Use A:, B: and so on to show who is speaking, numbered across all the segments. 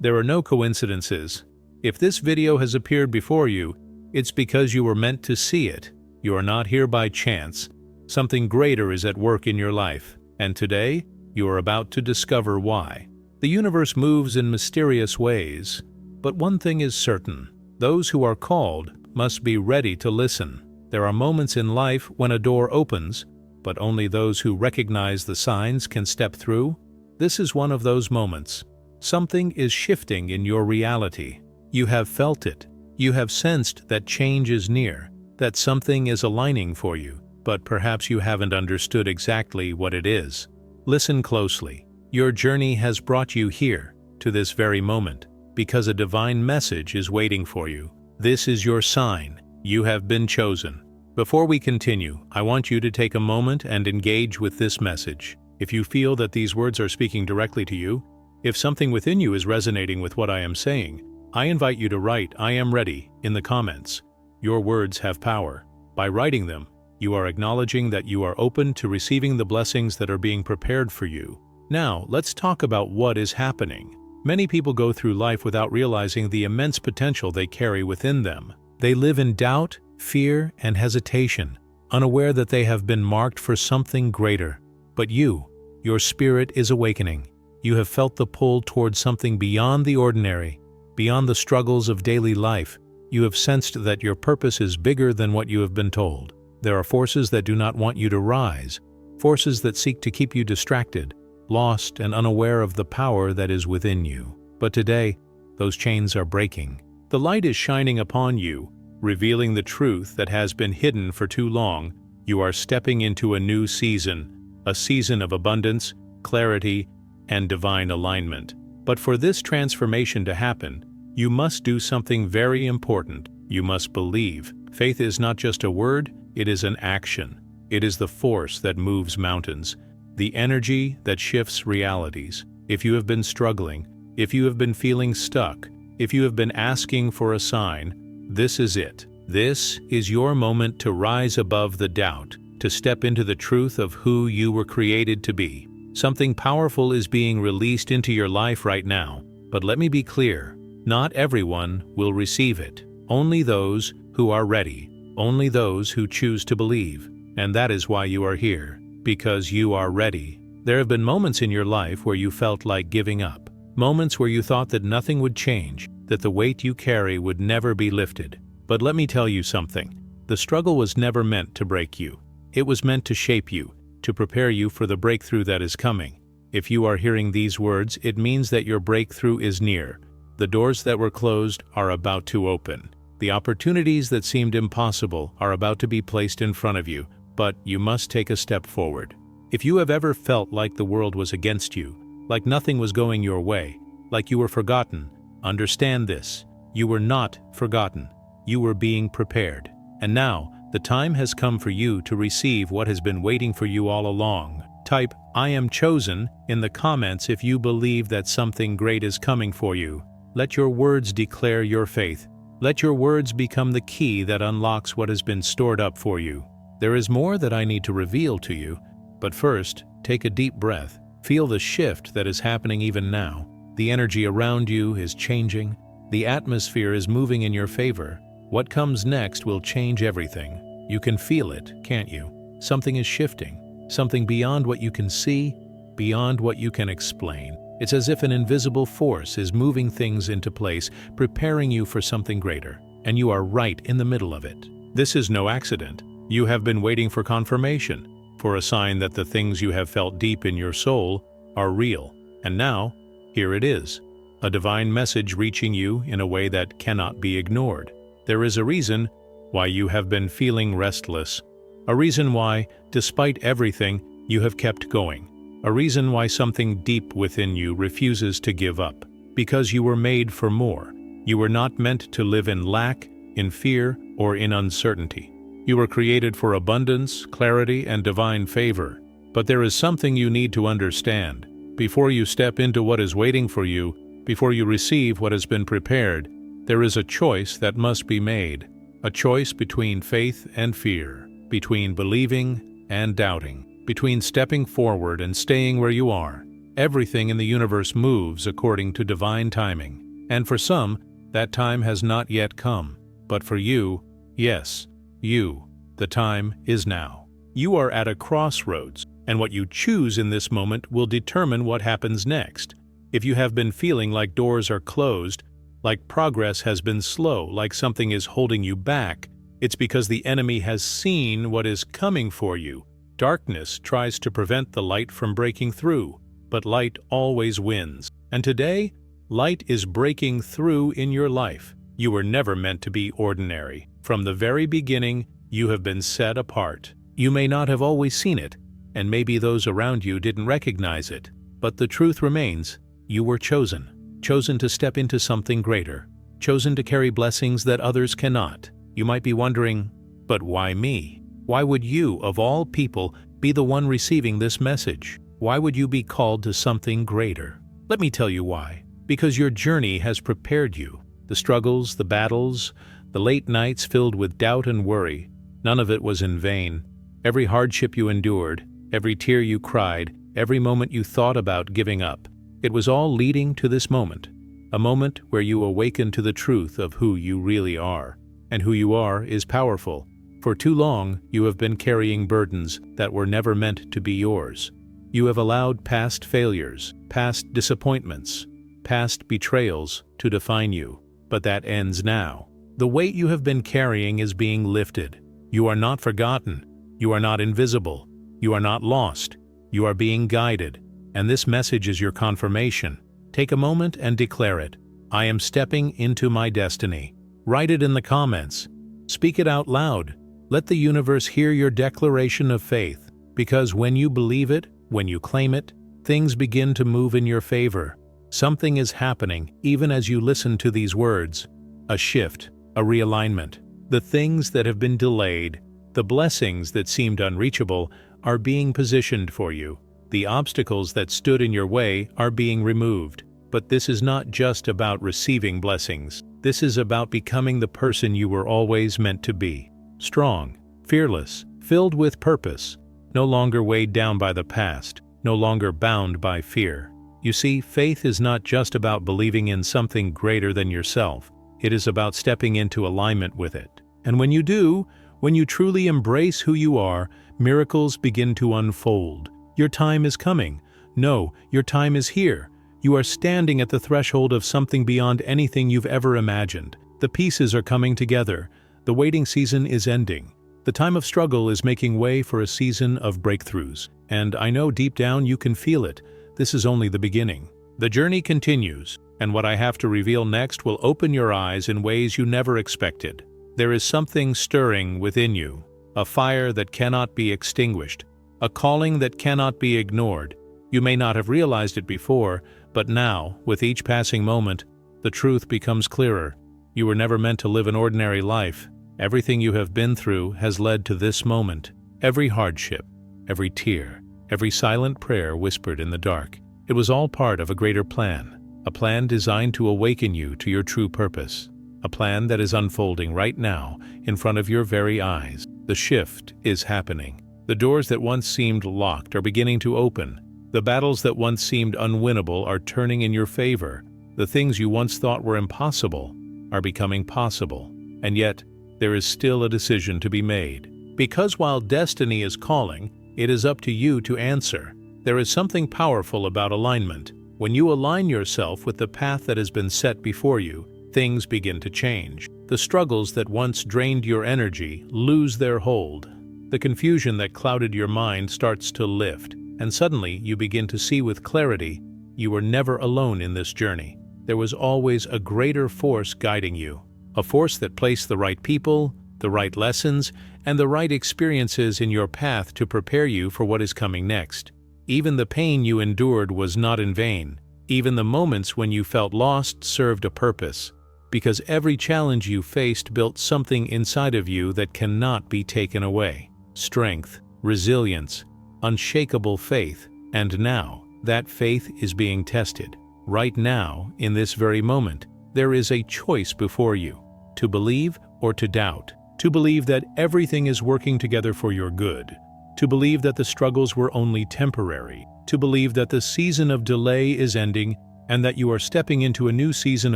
A: There are no coincidences. If this video has appeared before you, it's because you were meant to see it. You are not here by chance. Something greater is at work in your life, and today, you are about to discover why. The universe moves in mysterious ways, but one thing is certain: those who are called must be ready to listen. There are moments in life when a door opens, but only those who recognize the signs can step through. This is one of those moments. Something is shifting in your reality. You have felt it. You have sensed that change is near, that something is aligning for you, but perhaps you haven't understood exactly what it is. Listen closely. Your journey has brought you here, to this very moment, because a divine message is waiting for you. This is your sign. You have been chosen. Before we continue, I want you to take a moment and engage with this message. If you feel that these words are speaking directly to you, if something within you is resonating with what I am saying, I invite you to write "I am ready" in the comments. Your words have power. By writing them, you are acknowledging that you are open to receiving the blessings that are being prepared for you. Now, let's talk about what is happening. Many people go through life without realizing the immense potential they carry within them. They live in doubt, fear, and hesitation, unaware that they have been marked for something greater. But your spirit is awakening. You have felt the pull towards something beyond the ordinary, beyond the struggles of daily life. You have sensed that your purpose is bigger than what you have been told. There are forces that do not want you to rise, forces that seek to keep you distracted, lost and unaware of the power that is within you. But today, those chains are breaking. The light is shining upon you, revealing the truth that has been hidden for too long. You are stepping into a new season, a season of abundance, clarity, and divine alignment. But for this transformation to happen, you must do something very important. You must believe. Faith is not just a word, it is an action. It is the force that moves mountains, the energy that shifts realities. If you have been struggling, if you have been feeling stuck, if you have been asking for a sign, this is it. This is your moment to rise above the doubt, to step into the truth of who you were created to be. Something powerful is being released into your life right now. But let me be clear, not everyone will receive it. Only those who are ready, only those who choose to believe. And that is why you are here, because you are ready. There have been moments in your life where you felt like giving up. Moments where you thought that nothing would change, that the weight you carry would never be lifted. But let me tell you something. The struggle was never meant to break you. It was meant to shape you, to prepare you for the breakthrough that is coming. If you are hearing these words, it means that your breakthrough is near. The doors that were closed are about to open. The opportunities that seemed impossible are about to be placed in front of you, but you must take a step forward. If you have ever felt like the world was against you, like nothing was going your way, like you were forgotten, understand this: you were not forgotten. You were being prepared. And now, the time has come for you to receive what has been waiting for you all along. Type "I am chosen" in the comments if you believe that something great is coming for you. Let your words declare your faith. Let your words become the key that unlocks what has been stored up for you. There is more that I need to reveal to you, but first, take a deep breath. Feel the shift that is happening even now. The energy around you is changing. The atmosphere is moving in your favor. What comes next will change everything. You can feel it, can't you? Something is shifting, something beyond what you can see, beyond what you can explain. It's as if an invisible force is moving things into place, preparing you for something greater, and you are right in the middle of it. This is no accident. You have been waiting for confirmation, for a sign that the things you have felt deep in your soul are real. And now, here it is, a divine message reaching you in a way that cannot be ignored. There is a reason why you have been feeling restless, a reason why, despite everything, you have kept going, a reason why something deep within you refuses to give up, because you were made for more. You were not meant to live in lack, in fear, or in uncertainty. You were created for abundance, clarity, and divine favor. But there is something you need to understand. Before you step into what is waiting for you, before you receive what has been prepared, there is a choice that must be made, a choice between faith and fear, between believing and doubting, between stepping forward and staying where you are. Everything in the universe moves according to divine timing, and for some, that time has not yet come. But for you, yes, you, the time is now. You are at a crossroads, and what you choose in this moment will determine what happens next. If you have been feeling like doors are closed, like progress has been slow, like something is holding you back, it's because the enemy has seen what is coming for you. Darkness tries to prevent the light from breaking through, but light always wins. And today, light is breaking through in your life. You were never meant to be ordinary. From the very beginning, you have been set apart. You may not have always seen it, and maybe those around you didn't recognize it, but the truth remains, you were chosen. Chosen to step into something greater. Chosen to carry blessings that others cannot. You might be wondering, but why me? Why would you, of all people, be the one receiving this message? Why would you be called to something greater? Let me tell you why. Because your journey has prepared you. The struggles, the battles, the late nights filled with doubt and worry, none of it was in vain. Every hardship you endured, every tear you cried, every moment you thought about giving up, it was all leading to this moment, a moment where you awaken to the truth of who you really are. And who you are is powerful. For too long, you have been carrying burdens that were never meant to be yours. You have allowed past failures, past disappointments, past betrayals to define you. But that ends now. The weight you have been carrying is being lifted. You are not forgotten. You are not invisible. You are not lost. You are being guided. And this message is your confirmation. Take a moment and declare it. I am stepping into my destiny. Write it in the comments. Speak it out loud. Let the universe hear your declaration of faith. Because when you believe it, when you claim it, things begin to move in your favor. Something is happening even as you listen to these words. A shift, a realignment. The things that have been delayed, the blessings that seemed unreachable, are being positioned for you. The obstacles that stood in your way are being removed. But this is not just about receiving blessings. This is about becoming the person you were always meant to be. Strong, fearless, filled with purpose, no longer weighed down by the past, no longer bound by fear. You see, faith is not just about believing in something greater than yourself. It is about stepping into alignment with it. And when you do, when you truly embrace who you are, miracles begin to unfold. Your time is coming. No, your time is here. You are standing at the threshold of something beyond anything you've ever imagined. The pieces are coming together. The waiting season is ending. The time of struggle is making way for a season of breakthroughs. And I know deep down you can feel it. This is only the beginning. The journey continues, and what I have to reveal next will open your eyes in ways you never expected. There is something stirring within you, a fire that cannot be extinguished, a calling that cannot be ignored. You may not have realized it before, but now, with each passing moment, the truth becomes clearer. You were never meant to live an ordinary life. Everything you have been through has led to this moment. Every hardship, every tear, every silent prayer whispered in the dark. It was all part of a greater plan, a plan designed to awaken you to your true purpose, a plan that is unfolding right now in front of your very eyes. The shift is happening. The doors that once seemed locked are beginning to open. The battles that once seemed unwinnable are turning in your favor. The things you once thought were impossible are becoming possible. And yet, there is still a decision to be made. Because while destiny is calling, it is up to you to answer. There is something powerful about alignment. When you align yourself with the path that has been set before you, things begin to change. The struggles that once drained your energy lose their hold. The confusion that clouded your mind starts to lift, and suddenly you begin to see with clarity you were never alone in this journey. There was always a greater force guiding you, a force that placed the right people, the right lessons, and the right experiences in your path to prepare you for what is coming next. Even the pain you endured was not in vain. Even the moments when you felt lost served a purpose, because every challenge you faced built something inside of you that cannot be taken away. Strength, resilience, unshakable faith, and now that faith is being tested. Right now, in this very moment, there is a choice before you, to believe or to doubt, to believe that everything is working together for your good, to believe that the struggles were only temporary, to believe that the season of delay is ending and that you are stepping into a new season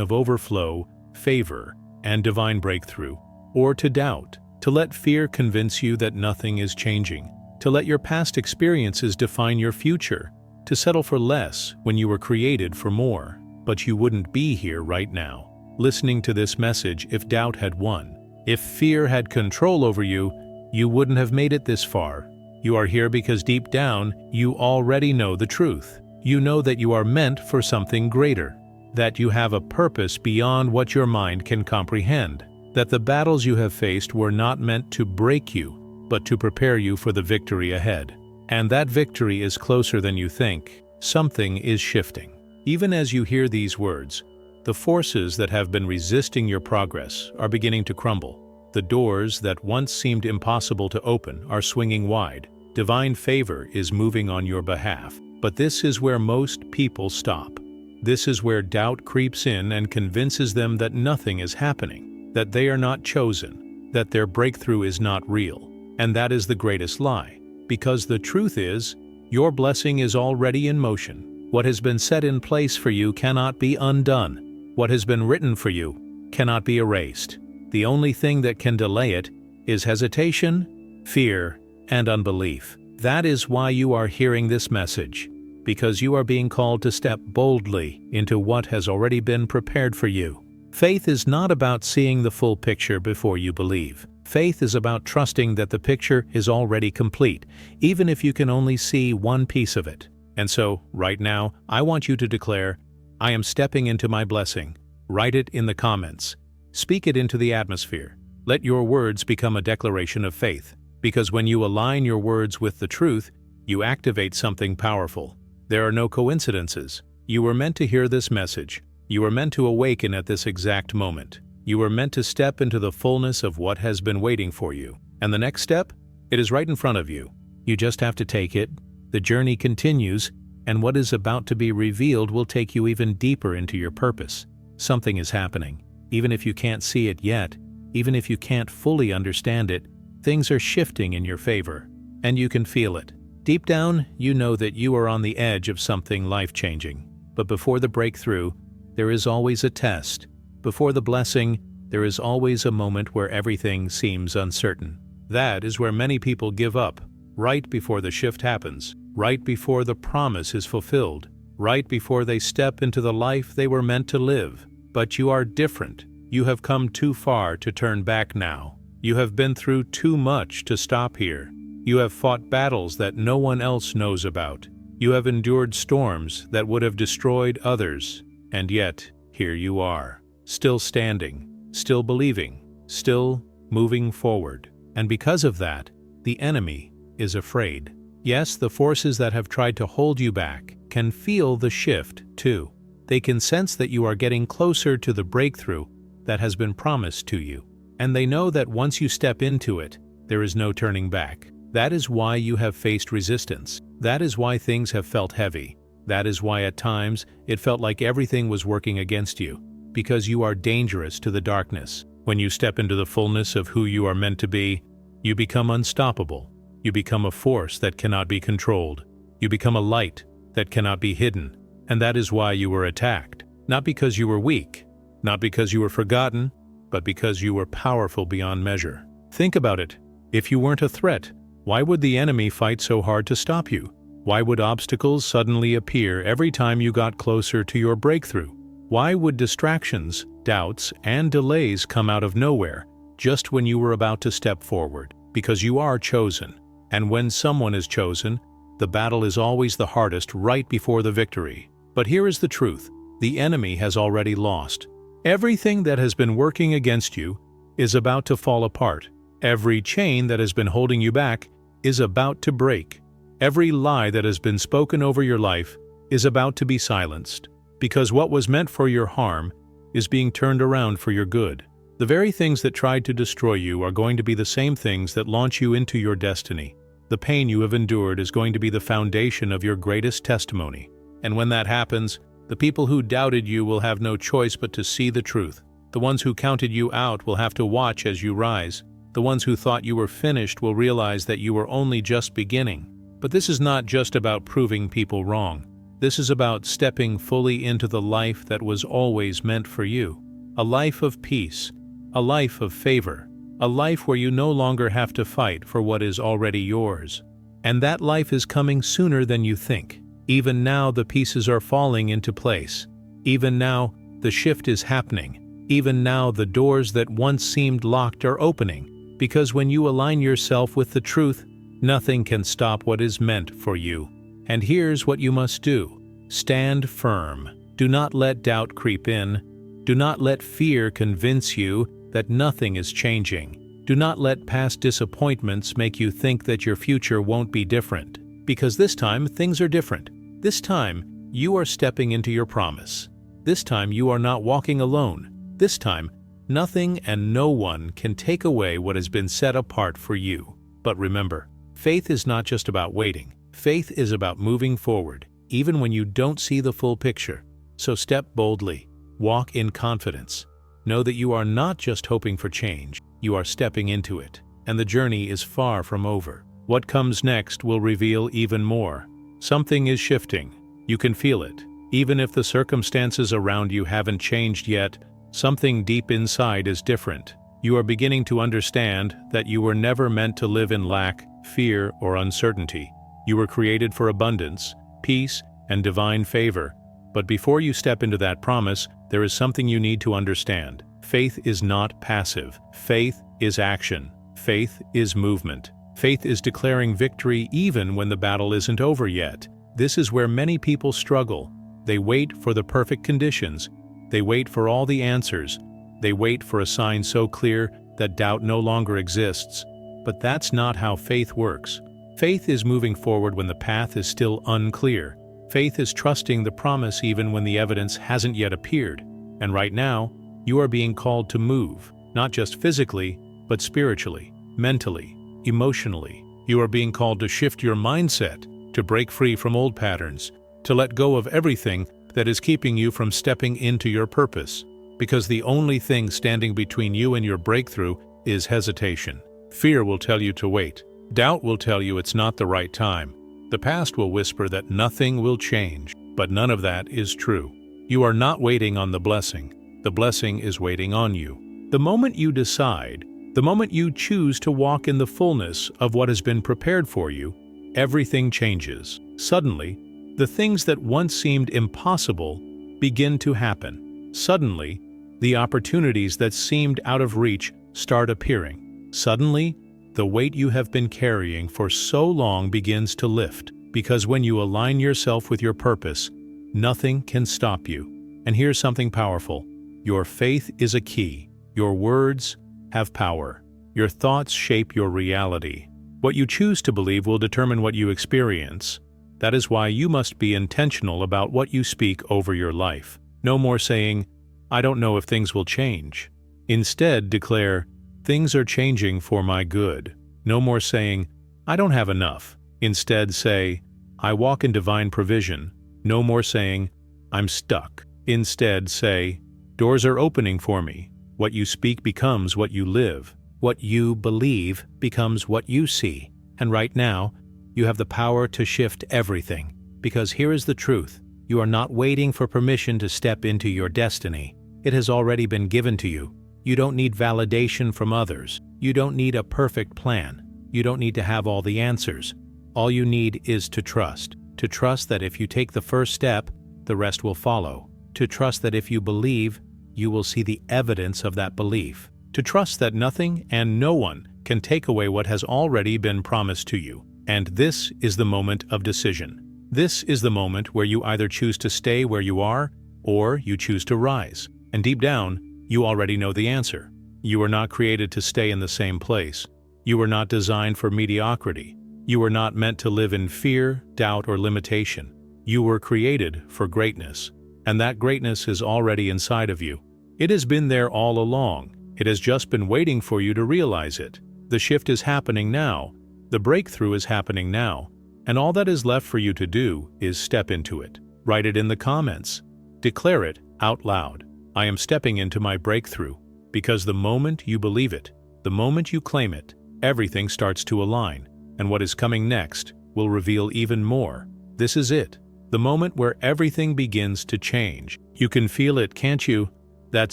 A: of overflow, favor, and divine breakthrough, or to doubt, to let fear convince you that nothing is changing, to let your past experiences define your future, to settle for less when you were created for more. But you wouldn't be here right now, listening to this message if doubt had won. If fear had control over you, you wouldn't have made it this far. You are here because deep down, you already know the truth. You know that you are meant for something greater, that you have a purpose beyond what your mind can comprehend, that the battles you have faced were not meant to break you, but to prepare you for the victory ahead. And that victory is closer than you think. Something is shifting. Even as you hear these words, the forces that have been resisting your progress are beginning to crumble. The doors that once seemed impossible to open are swinging wide. Divine favor is moving on your behalf. But this is where most people stop. This is where doubt creeps in and convinces them that nothing is happening, that they are not chosen, that their breakthrough is not real. And that is the greatest lie. Because the truth is, your blessing is already in motion. What has been set in place for you cannot be undone. What has been written for you cannot be erased. The only thing that can delay it is hesitation, fear, and unbelief. That is why you are hearing this message, because you are being called to step boldly into what has already been prepared for you. Faith is not about seeing the full picture before you believe. Faith is about trusting that the picture is already complete, even if you can only see one piece of it. And so, right now, I want you to declare, I am stepping into my blessing. Write it in the comments. Speak it into the atmosphere. Let your words become a declaration of faith. Because when you align your words with the truth, you activate something powerful. There are no coincidences. You were meant to hear this message. You were meant to awaken at this exact moment. You were meant to step into the fullness of what has been waiting for you. And the next step? It is right in front of you. You just have to take it. The journey continues, and what is about to be revealed will take you even deeper into your purpose. Something is happening. Even if you can't see it yet, even if you can't fully understand it, things are shifting in your favor, and you can feel it. Deep down, you know that you are on the edge of something life-changing. But before the breakthrough, there is always a test. Before the blessing, there is always a moment where everything seems uncertain. That is where many people give up, right before the shift happens, right before the promise is fulfilled, right before they step into the life they were meant to live. But you are different. You have come too far to turn back now. You have been through too much to stop here. You have fought battles that no one else knows about. You have endured storms that would have destroyed others. And yet, here you are, still standing, still believing, still moving forward. And because of that, the enemy is afraid. Yes, the forces that have tried to hold you back can feel the shift too. They can sense that you are getting closer to the breakthrough that has been promised to you. And they know that once you step into it, there is no turning back. That is why you have faced resistance. That is why things have felt heavy. That is why at times it felt like everything was working against you, because you are dangerous to the darkness. When you step into the fullness of who you are meant to be, you become unstoppable. You become a force that cannot be controlled. You become a light that cannot be hidden. And that is why you were attacked. Not because you were weak, not because you were forgotten, but because you were powerful beyond measure. Think about it. If you weren't a threat, why would the enemy fight so hard to stop you? Why would obstacles suddenly appear every time you got closer to your breakthrough? Why would distractions, doubts, and delays come out of nowhere just when you were about to step forward? Because you are chosen. And when someone is chosen, the battle is always the hardest right before the victory. But here is the truth. The enemy has already lost. Everything that has been working against you is about to fall apart. Every chain that has been holding you back is about to break. Every lie that has been spoken over your life is about to be silenced, because what was meant for your harm is being turned around for your good. The very things that tried to destroy you are going to be the same things that launch you into your destiny. The pain you have endured is going to be the foundation of your greatest testimony. And when that happens, the people who doubted you will have no choice but to see the truth. The ones who counted you out will have to watch as you rise. The ones who thought you were finished will realize that you were only just beginning. But this is not just about proving people wrong. This is about stepping fully into the life that was always meant for you. A life of peace, a life of favor, a life where you no longer have to fight for what is already yours. And that life is coming sooner than you think. Even now the pieces are falling into place. Even now the shift is happening. Even now the doors that once seemed locked are opening. Because when you align yourself with the truth, nothing can stop what is meant for you. And here's what you must do. Stand firm. Do not let doubt creep in. Do not let fear convince you that nothing is changing. Do not let past disappointments make you think that your future won't be different. Because this time, things are different. This time, you are stepping into your promise. This time, you are not walking alone. This time, nothing and no one can take away what has been set apart for you. But remember, faith is not just about waiting. Faith is about moving forward, even when you don't see the full picture. So step boldly. Walk in confidence. Know that you are not just hoping for change. You are stepping into it. And the journey is far from over. What comes next will reveal even more. Something is shifting. You can feel it. Even if the circumstances around you haven't changed yet, something deep inside is different. You are beginning to understand that you were never meant to live in lack, fear, or uncertainty. You were created for abundance, peace, and divine favor. But before you step into that promise, there is something you need to understand. Faith is not passive. Faith is action. Faith is movement. Faith is declaring victory even when the battle isn't over yet. This is where many people struggle. They wait for the perfect conditions. They wait for all the answers. They wait for a sign so clear that doubt no longer exists. But that's not how faith works. Faith is moving forward when the path is still unclear. Faith is trusting the promise even when the evidence hasn't yet appeared. And right now, you are being called to move, not just physically, but spiritually, mentally, emotionally. You are being called to shift your mindset, to break free from old patterns, to let go of everything that is keeping you from stepping into your purpose. Because the only thing standing between you and your breakthrough is hesitation. Fear will tell you to wait. Doubt will tell you it's not the right time. The past will whisper that nothing will change, but none of that is true. You are not waiting on the blessing. The blessing is waiting on you. The moment you decide, the moment you choose to walk in the fullness of what has been prepared for you, everything changes. Suddenly, the things that once seemed impossible begin to happen. Suddenly, the opportunities that seemed out of reach start appearing. Suddenly, the weight you have been carrying for so long begins to lift, because when you align yourself with your purpose, nothing can stop you. And here's something powerful. Your faith is a key. Your words have power. Your thoughts shape your reality. What you choose to believe will determine what you experience. That is why you must be intentional about what you speak over your life. No more saying, "I don't know if things will change." Instead, declare, "Things are changing for my good." No more saying, "I don't have enough." Instead, say, "I walk in divine provision." No more saying, "I'm stuck." Instead, say, "Doors are opening for me." What you speak becomes what you live. What you believe becomes what you see. And right now, you have the power to shift everything. Because here is the truth. You are not waiting for permission to step into your destiny. It has already been given to you. You don't need validation from others. You don't need a perfect plan. You don't need to have all the answers. All you need is to trust. To trust that if you take the first step, the rest will follow. To trust that if you believe, you will see the evidence of that belief. To trust that nothing and no one can take away what has already been promised to you. And this is the moment of decision. This is the moment where you either choose to stay where you are, or you choose to rise. And deep down, you already know the answer. You were not created to stay in the same place. You were not designed for mediocrity. You were not meant to live in fear, doubt, or limitation. You were created for greatness. And that greatness is already inside of you. It has been there all along. It has just been waiting for you to realize it. The shift is happening now. The breakthrough is happening now. And all that is left for you to do is step into it. Write it in the comments. Declare it out loud. I am stepping into my breakthrough. Because the moment you believe it, The moment you claim it, everything starts to align, and what is coming next will reveal even more. This is it, the moment where everything begins to change. You can feel it, can't you? That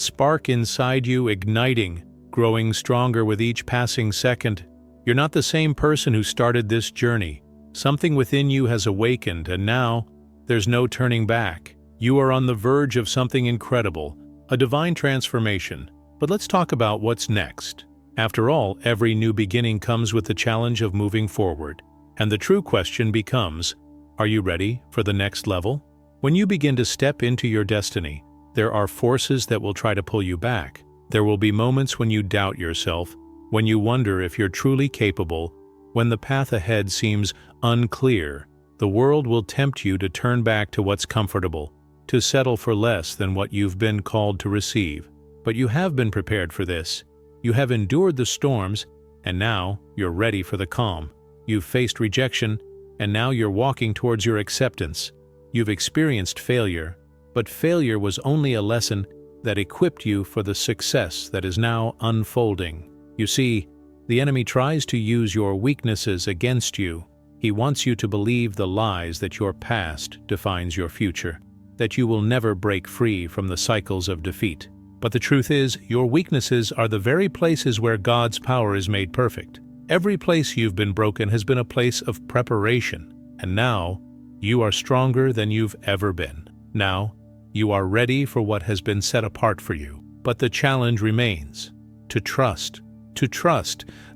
A: spark inside you igniting, growing stronger with each passing second. You're not the same person who started this journey. Something within you has awakened, and now there's no turning back. You are on the verge of something incredible, a divine transformation. But let's talk about what's next. After all, every new beginning comes with the challenge of moving forward. And the true question becomes, are you ready for the next level? When you begin to step into your destiny, there are forces that will try to pull you back. There will be moments when you doubt yourself, when you wonder if you're truly capable, when the path ahead seems unclear. The world will tempt you to turn back to what's comfortable, to settle for less than what you've been called to receive. But you have been prepared for this. You have endured the storms, and now you're ready for the calm. You've faced rejection, and now you're walking towards your acceptance. You've experienced failure, but failure was only a lesson that equipped you for the success that is now unfolding. You see, the enemy tries to use your weaknesses against you. He wants you to believe the lies that your past defines your future, that you will never break free from the cycles of defeat. But the truth is, your weaknesses are the very places where God's power is made perfect. Every place you've been broken has been a place of preparation, and now you are stronger than you've ever been. Now, you are ready for what has been set apart for you. But the challenge remains, to trust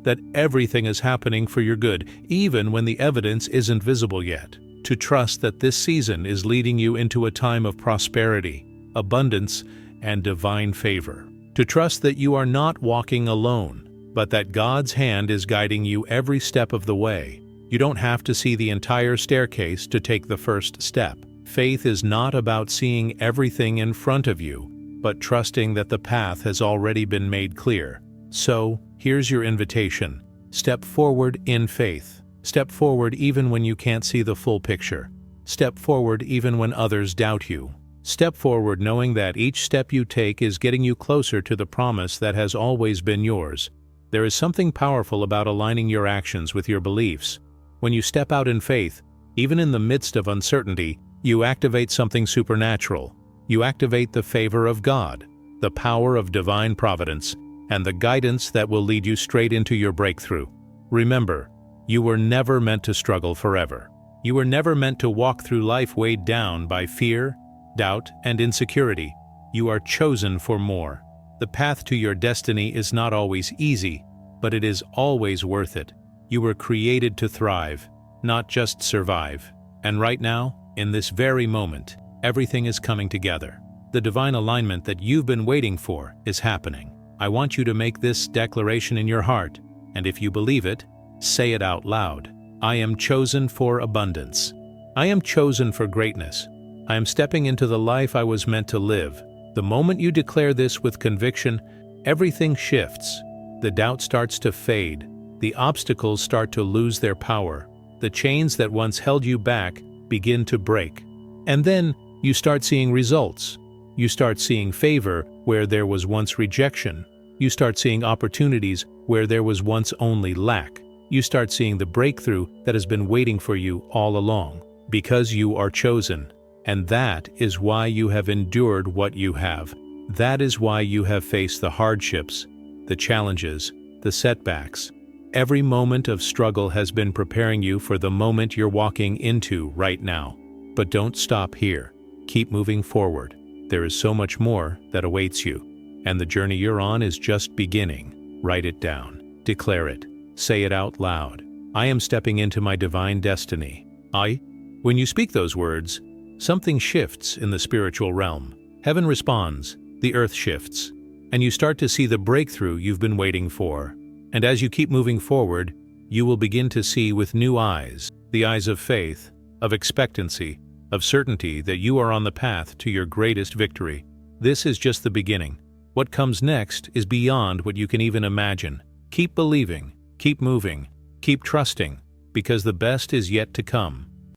A: that everything is happening for your good, even when the evidence isn't visible yet. To trust that this season is leading you into a time of prosperity, abundance, and divine favor. To trust that you are not walking alone, but that God's hand is guiding you every step of the way. You don't have to see the entire staircase to take the first step. Faith is not about seeing everything in front of you, but trusting that the path has already been made clear. So, here's your invitation. Step forward in faith. Step forward even when you can't see the full picture. Step forward even when others doubt you. Step forward knowing that each step you take is getting you closer to the promise that has always been yours. There is something powerful about aligning your actions with your beliefs. When you step out in faith, even in the midst of uncertainty, you activate something supernatural. You activate the favor of God, the power of divine providence, and the guidance that will lead you straight into your breakthrough. Remember, you were never meant to struggle forever. You were never meant to walk through life weighed down by fear, doubt, and insecurity. You are chosen for more. The path to your destiny is not always easy, but it is always worth it. You were created to thrive, not just survive. And right now, in this very moment, everything is coming together. The divine alignment that you've been waiting for is happening. I want you to make this declaration in your heart, and if you believe it, say it out loud. I am chosen for abundance. I am chosen for greatness. I am stepping into the life I was meant to live. The moment you declare this with conviction, everything shifts. The doubt starts to fade. The obstacles start to lose their power. The chains that once held you back begin to break. And then you start seeing results. You start seeing favor where there was once rejection. You start seeing opportunities where there was once only lack. You start seeing the breakthrough that has been waiting for you all along. Because you are chosen. And that is why you have endured what you have. That is why you have faced the hardships, the challenges, the setbacks. Every moment of struggle has been preparing you for the moment you're walking into right now. But don't stop here. Keep moving forward. There is so much more that awaits you. And the journey you're on is just beginning. Write it down. Declare it. Say it out loud. I am stepping into my divine destiny. When you speak those words, something shifts in the spiritual realm. Heaven responds, the earth shifts, and you start to see the breakthrough you've been waiting for. And as you keep moving forward, you will begin to see with new eyes, the eyes of faith, of expectancy, of certainty that you are on the path to your greatest victory. This is just the beginning. What comes next is beyond what you can even imagine. Keep believing, keep moving, keep trusting, because the best is yet to come.